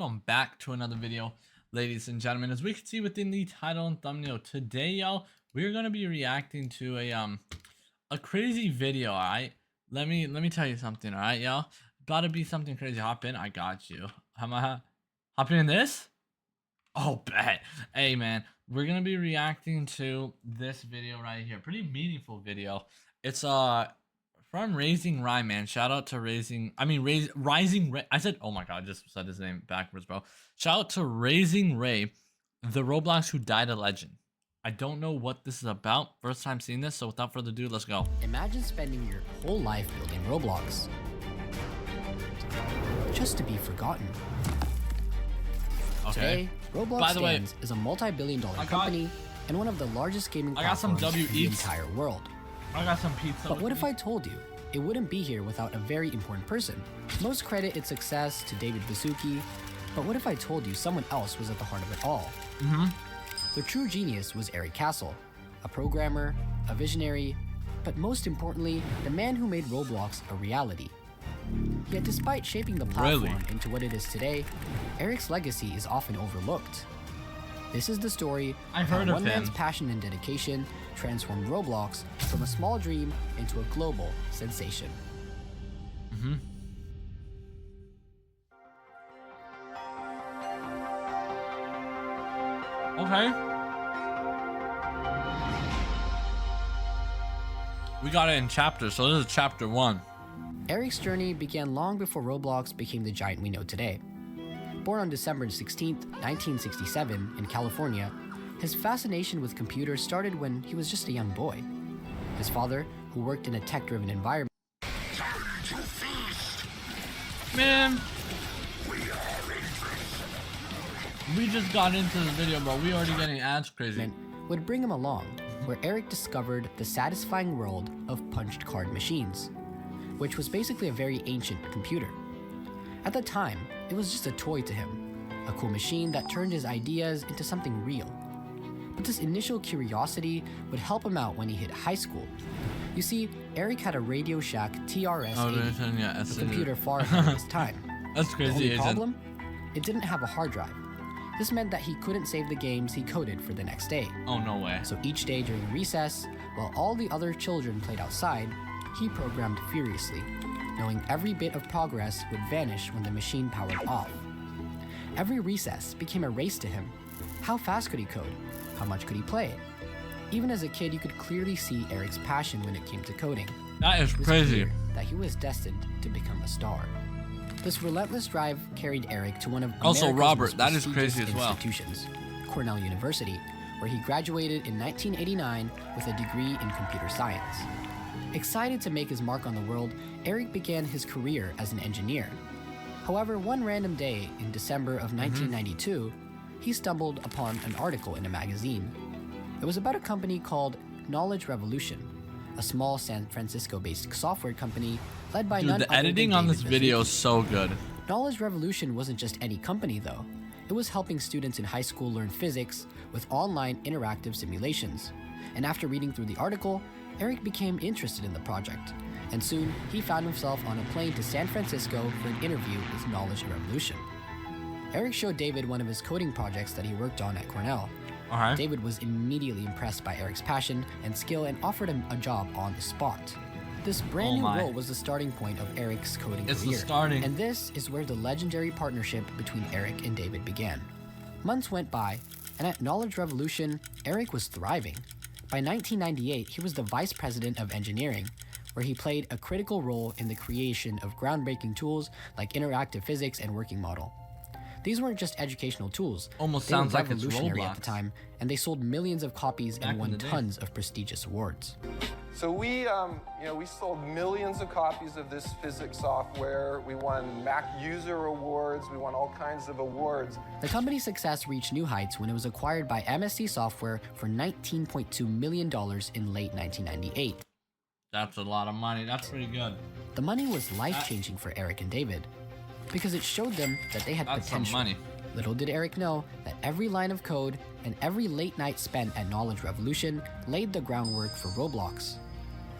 Welcome back to another video, ladies and gentlemen. As we can see within the title and thumbnail, today, y'all, we're gonna be reacting to a crazy video. All right, let me tell you something. All right, y'all, about to be something crazy. Hop in, I got you. Hop in this? Oh, bet. Hey, man, we're gonna be reacting to this video right here. Pretty meaningful video. It's from Raising Ray, man. Shout out to Rising Ray. I said, oh my god, I just said his name backwards, bro. Shout out to Raising Ray, the Roblox who died a legend. I don't know what this is about. First time seeing this, so without further ado, let's go. Imagine spending your whole life building Roblox, just to be forgotten. Okay. Today, Roblox By the way, stands as a multi-billion-dollar company and one of the largest gaming platforms in the entire world. I got some pizza. But what if I told you it wouldn't be here without a very important person? Most credit its success to David Baszucki, but what if I told you someone else was at the heart of it all? The true genius was Eric Castle, a programmer, a visionary, but most importantly, the man who made Roblox a reality. Yet despite shaping the platform into what it is today, Eric's legacy is often overlooked. This is the story of how one man's passion and dedication transformed Roblox from a small dream into a global sensation. Okay. We got it in chapters, so this is chapter 1. Eric's journey began long before Roblox became the giant we know today. Born on December 16, 1967, in California, his fascination with computers started when he was just a young boy. His father, who worked in a tech-driven environment, Man, we just got into the video, but we already getting ads crazy. would bring him along, where Eric discovered the satisfying world of punched card machines, which was basically a very ancient computer. At the time, it was just a toy to him, a cool machine that turned his ideas into something real. But this initial curiosity would help him out when he hit high school. You see, Eric had a Radio Shack TRS-80, a computer far ahead of his time. That's crazy. The only problem? It didn't have a hard drive. This meant that he couldn't save the games he coded for the next day. Oh, no way. So each day during recess, while all the other children played outside, he programmed furiously, knowing every bit of progress would vanish when the machine powered off. Every recess became a race to him. How fast could he code? How much could he play? Even as a kid, you could clearly see Eric's passion when it came to coding. That is crazy. That he was destined to become a star. This relentless drive carried Eric to one of also America's Robert. That is crazy as well. Institutions, Cornell University, where he graduated in 1989 with a degree in computer science. Excited to make his mark on the world, Eric began his career as an engineer. However, one random day in December of 1992, he stumbled upon an article in a magazine. It was about a company called Knowledge Revolution, a small San Francisco-based software company led by none other than the editing on this video is so good. Knowledge Revolution wasn't just any company, though. It was helping students in high school learn physics with online interactive simulations. And after reading through the article, Eric became interested in the project, and soon he found himself on a plane to San Francisco for an interview with Knowledge Revolution. Eric showed David one of his coding projects that he worked on at Cornell. David was immediately impressed by Eric's passion and skill and offered him a job on the spot. This brand new role was the starting point of Eric's coding career, and this is where the legendary partnership between Eric and David began. Months went by, and at Knowledge Revolution, Eric was thriving. By 1998, he was the vice president of engineering, where he played a critical role in the creation of groundbreaking tools like interactive physics and working model. These weren't just educational tools. Almost they sounds were like it's revolutionary Roblox. at the time, and they sold millions of copies and won tons of prestigious awards. So we sold millions of copies of this physics software. We won Mac user awards. We won all kinds of awards. The company's success reached new heights when it was acquired by MSC Software for $19.2 million in late 1998. That's a lot of money. That's pretty good. The money was life-changing for Eric and David, because it showed them that they had potential. Some money. Little did Eric know that every line of code and every late night spent at Knowledge Revolution laid the groundwork for Roblox,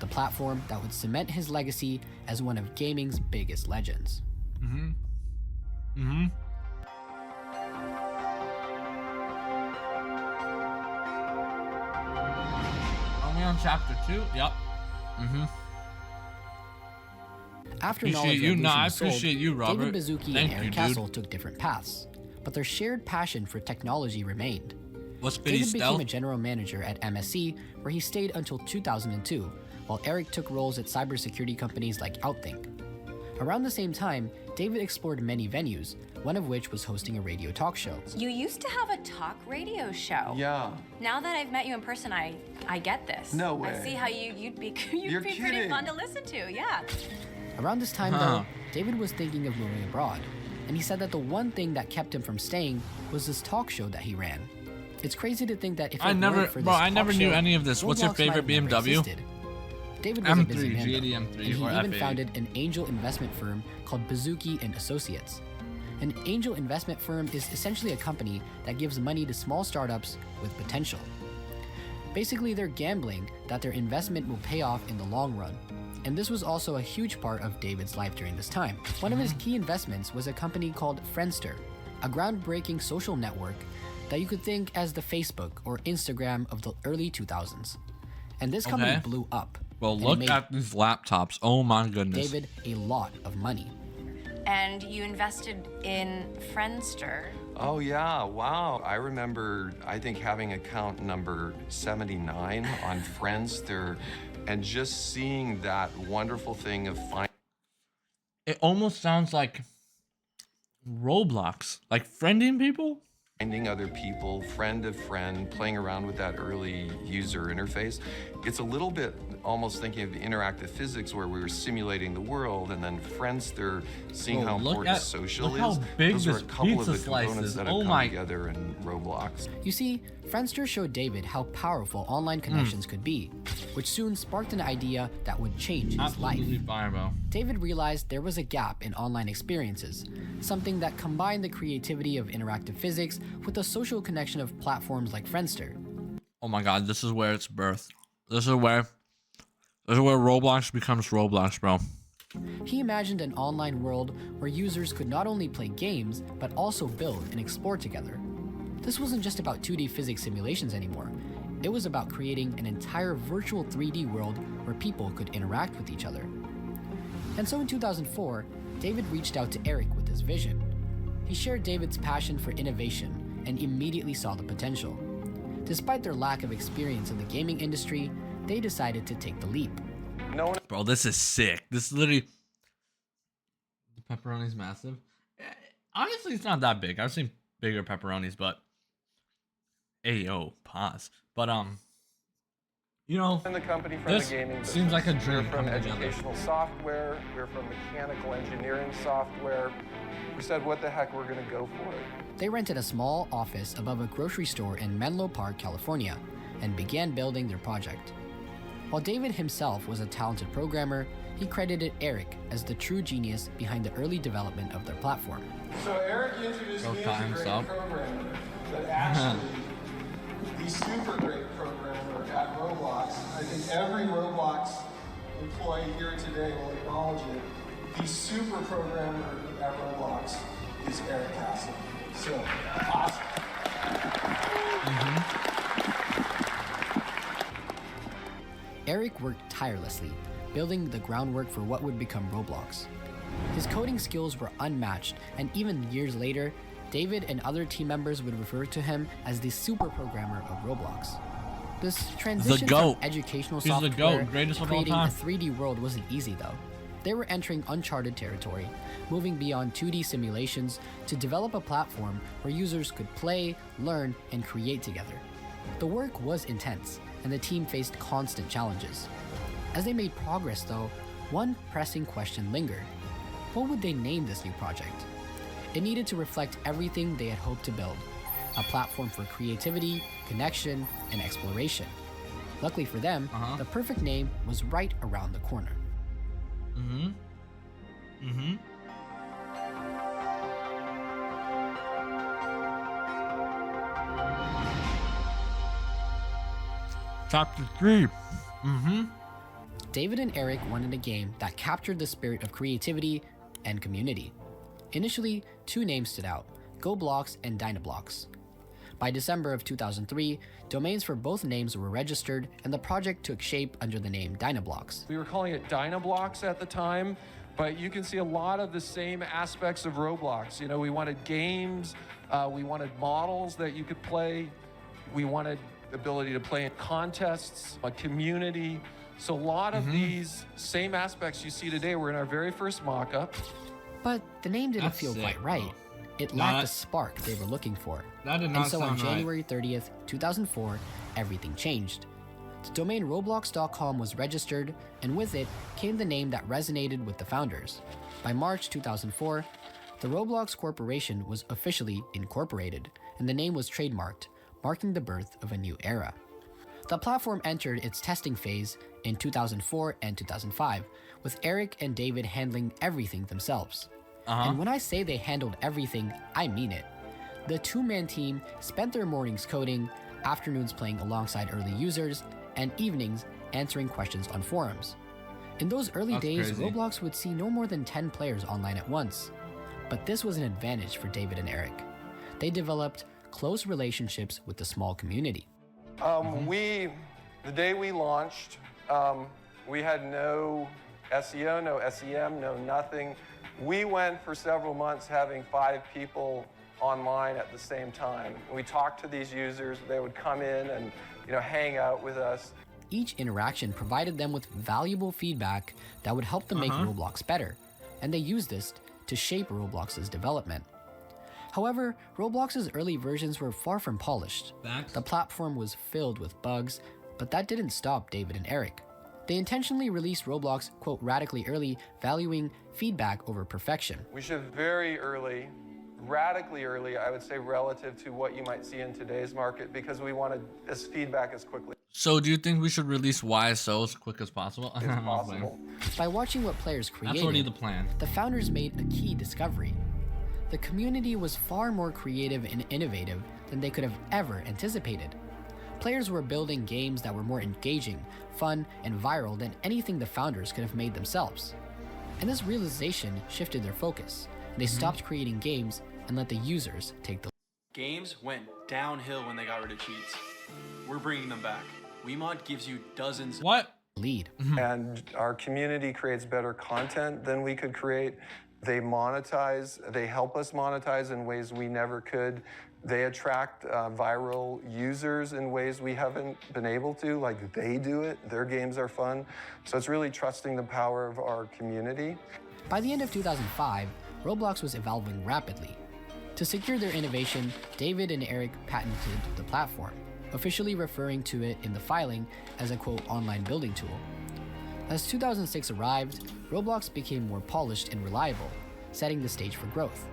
the platform that would cement his legacy as one of gaming's biggest legends. chapter 2. Yep. After Appreciate Knowledge you. Revolution Nah, I sold, appreciate you, Robert. David Baszucki Thank and Eric you, Castle dude. took different paths, but their shared passion for technology remained. What's Spitty David became Stealth? a general manager at MSC, where he stayed until 2002, while Eric took roles at cybersecurity companies like Outthink. Around the same time, David explored many venues, one of which was hosting a radio talk show. You used to have a talk radio show. Yeah. Now that I've met you in person, I get this. No way. I see how you'd be You're pretty kidding. fun to listen to. Yeah. Around this time, though, David was thinking of moving abroad, and he said that the one thing that kept him from staying was this talk show that he ran. It's crazy to think that if it I never- weren't for bro, this I talk never knew show, any of this. What's your Roblox might favorite have never BMW? existed. David was a busy M3, man, G80 though, M3 and he or even F80. founded an angel investment firm called Baszucki and Associates. An angel investment firm is essentially a company that gives money to small startups with potential. Basically, they're gambling that their investment will pay off in the long run. And this was also a huge part of David's life during this time. One of his key investments was a company called Friendster, a groundbreaking social network that you could think as the Facebook or Instagram of the early 2000s. And this company Okay. blew up. Well, and it look made at these laptops. Oh my goodness. David a lot of money. And you invested in Friendster. Oh, yeah. Wow. I remember, I think, having account number 79 on Friendster and just seeing that wonderful thing of It almost sounds like Roblox. Like friending people? finding other people, friend of friend, playing around with that early user interface. It's a little bit almost thinking of interactive physics where we were simulating the world, and then Friendster, seeing Whoa, how look important at- social look how is. big Those are a this couple of the pizza slice components is. that have Oh come my- together in Roblox. You see, Friendster showed David how powerful online connections could be, which soon sparked an idea that would change his Absolutely life. fire, bro. David realized there was a gap in online experiences, something that combined the creativity of interactive physics with the social connection of platforms like Friendster. Oh my god, this is where it's birthed. This is where Roblox becomes Roblox, bro. He imagined an online world where users could not only play games, but also build and explore together. This wasn't just about 2D physics simulations anymore. It was about creating an entire virtual 3D world where people could interact with each other. And so in 2004, David reached out to Eric with his vision. He shared David's passion for innovation and immediately saw the potential. Despite their lack of experience in the gaming industry, they decided to take the leap. No one Bro, this is sick. This is literally... The pepperoni's massive. Honestly, it's not that big. I've seen bigger pepperonis, but... Ayo, pause. But, you know, in the company from this the gaming business. seems like a We're dream from coming together. educational software. We're from mechanical engineering software. We said, what the heck, we're going to go for it. They rented a small office above a grocery store in Menlo Park, California, and began building their project. While David himself was a talented programmer, he credited Eric as the true genius behind the early development of their platform. So Eric introduced Go me call as a great himself. programmer, but actually, the super great programmer at Roblox, I think every Roblox employee here today will acknowledge it. The super programmer at Roblox is Eric Castle. So, awesome. Eric worked tirelessly, building the groundwork for what would become Roblox. His coding skills were unmatched, and even years later, David and other team members would refer to him as the super programmer of Roblox. This transition GOAT. from educational He's the software GOAT, greatest to of all creating a time. 3D world wasn't easy though. They were entering uncharted territory, moving beyond 2D simulations to develop a platform where users could play, learn, and create together. The work was intense, and the team faced constant challenges. As they made progress though, one pressing question lingered. What would they name this new project? It needed to reflect everything they had hoped to build, a platform for creativity, connection, and exploration. Luckily for them, the perfect name was right around the corner. Chapter 3. David and Eric wanted a game that captured the spirit of creativity and community. Initially, two names stood out, GoBlocks and Dynablox. By December of 2003, domains for both names were registered and the project took shape under the name Dynablocks. We were calling it Dynablocks at the time, but you can see a lot of the same aspects of Roblox. You know, we wanted games, we wanted models that you could play, we wanted the ability to play in contests, a community. So a lot of these same aspects you see today were in our very first mock-up. But the name didn't That's feel sick, quite right. bro. It No, lacked that- the spark they were looking for. That did And not so on sound right. January 30th, 2004, everything changed. The domain roblox.com was registered, and with it came the name that resonated with the founders. By March 2004, the Roblox Corporation was officially incorporated, and the name was trademarked, marking the birth of a new era. The platform entered its testing phase in 2004 and 2005, with Eric and David handling everything themselves. And when I say they handled everything, I mean it. The two-man team spent their mornings coding, afternoons playing alongside early users, and evenings answering questions on forums. In those early That's days, crazy. Roblox would see no more than 10 players online at once. But this was an advantage for David and Eric. They developed close relationships with the small community. The day we launched, we had no SEO, no SEM, no nothing. We went for several months having 5 people online at the same time. We talked to these users, they would come in and hang out with us. Each interaction provided them with valuable feedback that would help them make Roblox better, and they used this to shape Roblox's development. However, Roblox's early versions were far from polished. Facts. The platform was filled with bugs, but that didn't stop David and Eric. They intentionally released Roblox, quote, radically early, valuing feedback over perfection. We should very early, radically early, I would say relative to what you might see in today's market, because we wanted this feedback as quickly So do you think we should release YSO as quick as possible? as possible. By watching what players That's already created, the plan. the founders made a key discovery. The community was far more creative and innovative than they could have ever anticipated. Players were building games that were more engaging, fun, and viral than anything the founders could have made themselves. And this realization shifted their focus. They stopped creating games and let the users take the Games went downhill when they got rid of cheats. We're bringing them back. WeMod gives you dozens. What? lead. And our community creates better content than we could create. They monetize, they help us monetize in ways we never could. They attract viral users in ways we haven't been able to, like they do it. Their games are fun. So it's really trusting the power of our community. By the end of 2005, Roblox was evolving rapidly. To secure their innovation, David and Eric patented the platform, officially referring to it in the filing as a quote online building tool. As 2006 arrived, Roblox became more polished and reliable, setting the stage for growth.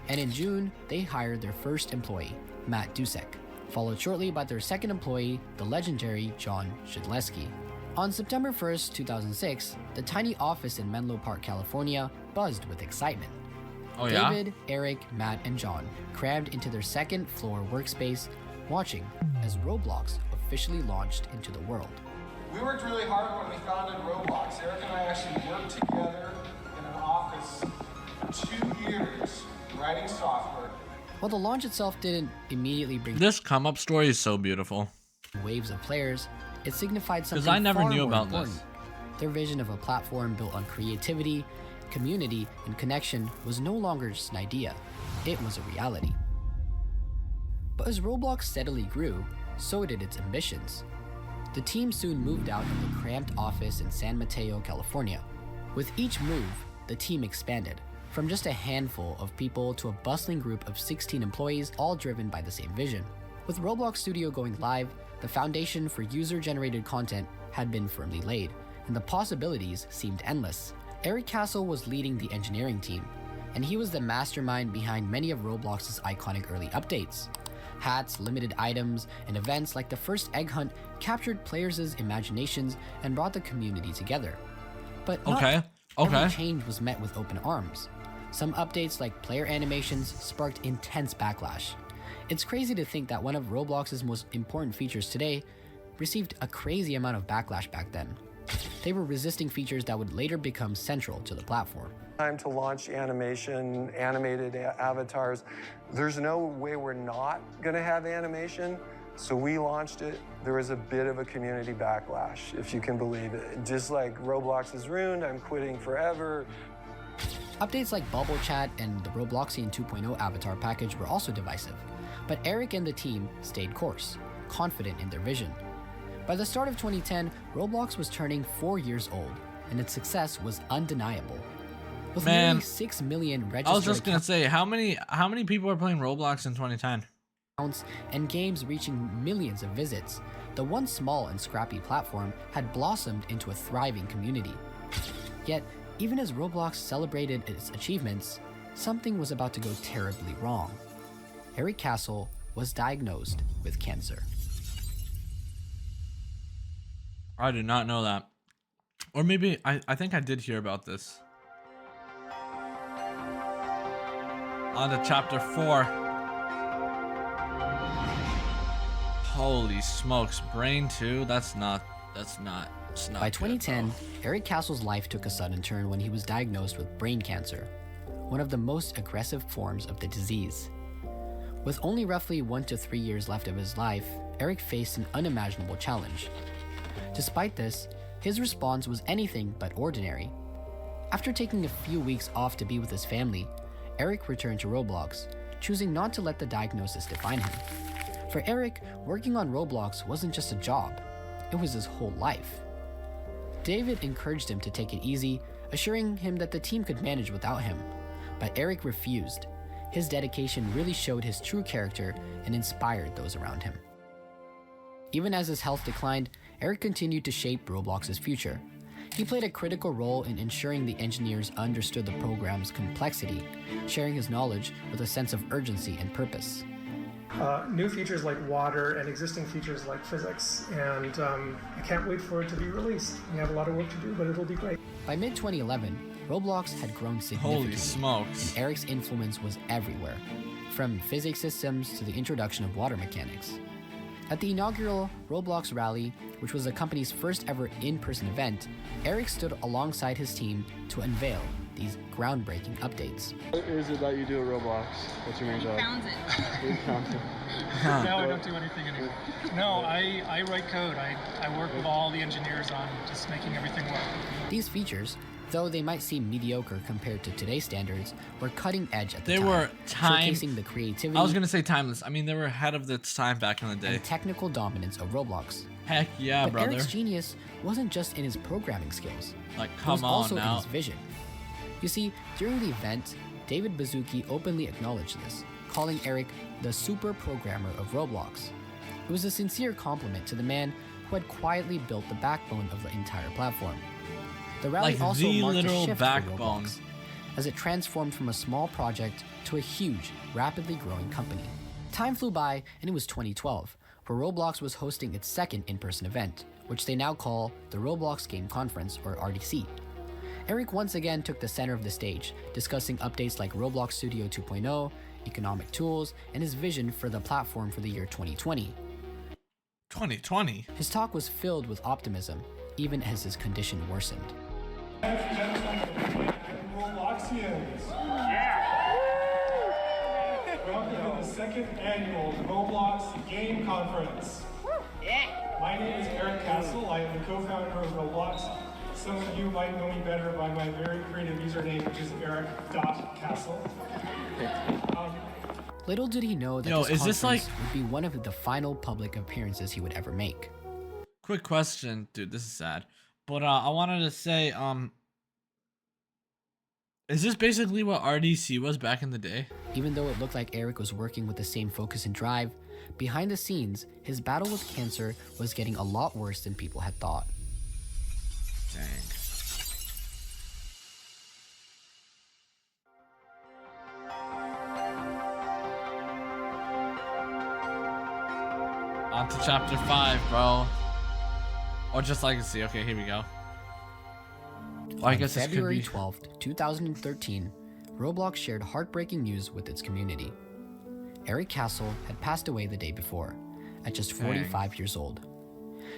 And in June, they hired their first employee, Matt Dusek, followed shortly by their second employee, the legendary John Shidleski. On September 1st, 2006, the tiny office in Menlo Park, California buzzed with excitement. Oh yeah? David, Eric, Matt, and John crammed into their second floor workspace, watching as Roblox officially launched into the world. We worked really hard when we founded Roblox. Eric and I actually worked together in an office for 2 years writing software. While the launch itself didn't immediately bring This come up story is so beautiful. waves of players, it signified something I never far knew more about important. this. Their vision of a platform built on creativity, community, and connection was no longer just an idea. It was a reality. But as Roblox steadily grew, so did its ambitions. The team soon moved out of the cramped office in San Mateo, California. With each move, the team expanded, from just a handful of people to a bustling group of 16 employees, all driven by the same vision. With Roblox Studio going live, the foundation for user-generated content had been firmly laid, and the possibilities seemed endless. Eric Castle was leading the engineering team, and he was the mastermind behind many of Roblox's iconic early updates. Hats, limited items, and events like the first egg hunt captured players' imaginations and brought the community together. But not every change was met with open arms. Some updates like player animations sparked intense backlash. It's crazy to think that one of Roblox's most important features today received a crazy amount of backlash back then. They were resisting features that would later become central to the platform. Time to launch animation, animated avatars. There's no way we're not gonna have animation. So we launched it. There was a bit of a community backlash, if you can believe it. Just like Roblox is ruined, I'm quitting forever. Updates like Bubble Chat and the Robloxian 2.0 avatar package were also divisive, but Eric and the team stayed course, confident in their vision. By the start of 2010, Roblox was turning 4 years old, and its success was undeniable. With nearly 6 million registered I was just gonna say, how many people are playing Roblox in 2010? accounts and games reaching millions of visits, the once small and scrappy platform had blossomed into a thriving community. Yet, even as Roblox celebrated its achievements, something was about to go terribly wrong. Eric Castle was diagnosed with cancer. I did not know that. Or maybe, I think I did hear about this. On to chapter 4. Holy smokes, brain too? It's not By good, 2010, bro. Eric Castle's life took a sudden turn when he was diagnosed with brain cancer, one of the most aggressive forms of the disease. With only roughly 1 to 3 years left of his life, Eric faced an unimaginable challenge. Despite this, his response was anything but ordinary. After taking a few weeks off to be with his family, Eric returned to Roblox, choosing not to let the diagnosis define him. For Eric, working on Roblox wasn't just a job, it was his whole life. David encouraged him to take it easy, assuring him that the team could manage without him. But Eric refused. His dedication really showed his true character and inspired those around him. Even as his health declined, Eric continued to shape Roblox's future. He played a critical role in ensuring the engineers understood the program's complexity, sharing his knowledge with a sense of urgency and purpose. New features like water and existing features like physics, and I can't wait for it to be released. We have a lot of work to do, but it'll be great. By mid-2011, Roblox had grown significantly. Holy smokes. And Eric's influence was everywhere, from physics systems to the introduction of water mechanics. At the inaugural Roblox Rally, which was the company's first ever in-person event, Eric stood alongside his team to unveil these groundbreaking updates. What is it that you do at Roblox? What's your main job? Found it. You found it. Now I don't do anything anymore. No, I write code. I work with all the engineers on just making everything work. These features, though they might seem mediocre compared to today's standards, were cutting edge at the They time, were showcasing the creativity I was gonna say timeless. I mean, they were ahead of its time back in the day. and technical dominance of Roblox. Heck yeah, But brother. Eric's genius wasn't just in his programming skills. Like, It was come on also in now. his vision. You see, during the event, David Baszucki openly acknowledged this, calling Eric the super programmer of Roblox. It was a sincere compliment to the man who had quietly built the backbone of the entire platform. The rally Like also the marked a literal shift backbone. for Roblox, as it transformed from a small project to a huge, rapidly growing company. Time flew by, and it was 2012, where Roblox was hosting its second in-person event, which they now call the Roblox Game Conference, or RDC. Eric once again took the center of the stage, discussing updates like Roblox Studio 2.0, economic tools, and his vision for the platform for the year 2020. 2020. His talk was filled with optimism, even as his condition worsened. Ladies and gentlemen, Robloxians. Welcome to the second annual Roblox Game Conference. My name is Eric Castle. I am the co-founder of Roblox. Some of you might know me better by my very creative username, which is eric.castle. Little did he know that Yo, this is this conference would be one of the final public appearances he would ever make. Quick question, dude. This is sad, but I wanted to say, is this basically what RDC was back in the day? Even though it looked like Eric was working with the same focus and drive, behind the scenes, his battle with cancer was getting a lot worse than people had thought. Dang. On to chapter 5, bro. Or just legacy. Okay, here we go. Well, I On guess this could February be 12th, 2013, Roblox shared heartbreaking news with its community. Eric Castle had passed away the day before, at just 45 years old.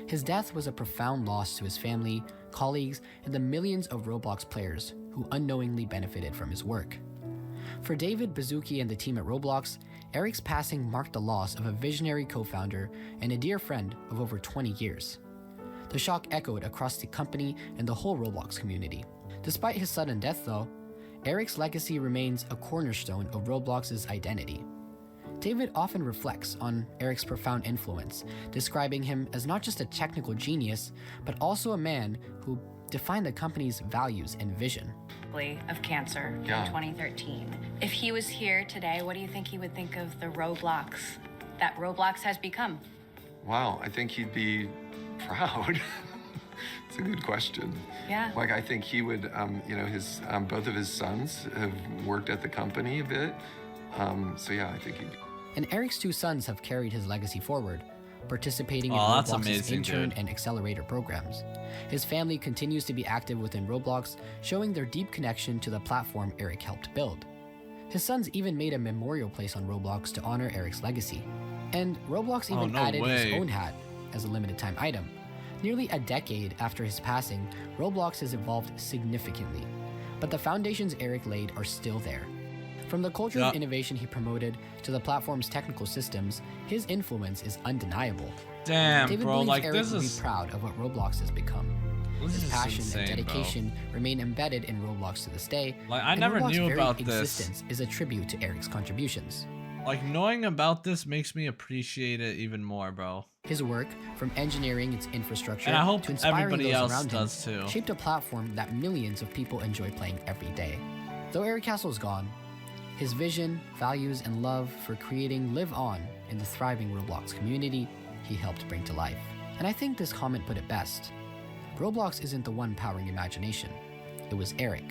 His death was a profound loss to his family, colleagues, and the millions of Roblox players who unknowingly benefited from his work. For David, Bazuki, and the team at Roblox, Eric's passing marked the loss of a visionary co-founder and a dear friend of over 20 years. The shock echoed across the company and the whole Roblox community. Despite his sudden death, though, Eric's legacy remains a cornerstone of Roblox's identity. David often reflects on Eric's profound influence, describing him as not just a technical genius, but also a man who defined the company's values and vision. Of cancer in 2013. If he was here today, what do you think he would think of the Roblox that Roblox has become? Wow, I think he'd be proud. It's a good question. Yeah. Like, I think he would, his both of his sons have worked at the company a bit. So yeah, I think he'd be. And Eric's two sons have carried his legacy forward, participating in that's Roblox's amazing, intern dude. and accelerator programs. His family continues to be active within Roblox, showing their deep connection to the platform Eric helped build. His sons even made a memorial place on Roblox to honor Eric's legacy. And Roblox even no added way. his own hat as a limited time item. Nearly a decade after his passing, Roblox has evolved significantly, but the foundations Eric laid are still there. From the culture of innovation he promoted to the platform's technical systems, his influence is undeniable. Damn, David bro, believes like Eric this would is be proud of what Roblox has become. this His is passion insane, and dedication remain embedded in Roblox to this day. Like, I and never Roblox's knew very about this. existence is a tribute to Eric's contributions. Like, knowing about this makes me appreciate it even more, bro. His work, from engineering its infrastructure And I hope to inspiring everybody those else around him, does too. shaped a platform that millions of people enjoy playing every day. Though Eric Castle's gone, his vision, values, and love for creating live on in the thriving Roblox community he helped bring to life. And I think this comment put it best. Roblox isn't the one powering imagination. It was Eric.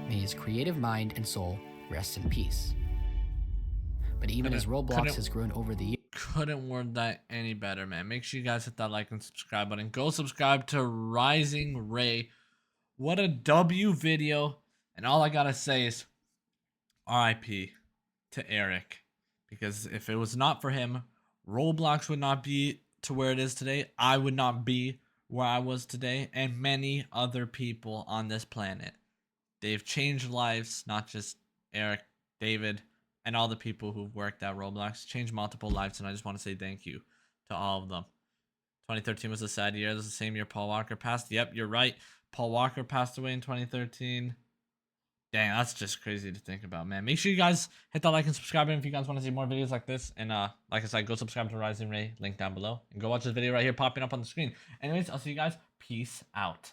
May his creative mind and soul rest in peace. But even as Roblox has grown over the years, Couldn't word that any better, man. Make sure you guys hit that like and subscribe button. Go subscribe to Rising Ray. What a W video. And all I gotta say is RIP to Eric. Because if it was not for him, Roblox would not be to where it is today. I would not be where I was today. And many other people on this planet. They've changed lives, not just Eric, David, and all the people who've worked at Roblox. Changed multiple lives, and I just want to say thank you to all of them. 2013 was a sad year. This is the same year Paul Walker passed. Yep, you're right. Paul Walker passed away in 2013. Dang, that's just crazy to think about, man. Make sure you guys hit that like and subscribe button if you guys want to see more videos like this. And like I said, go subscribe to Rising Ray, link down below. And go watch this video right here popping up on the screen. Anyways, I'll see you guys. Peace out.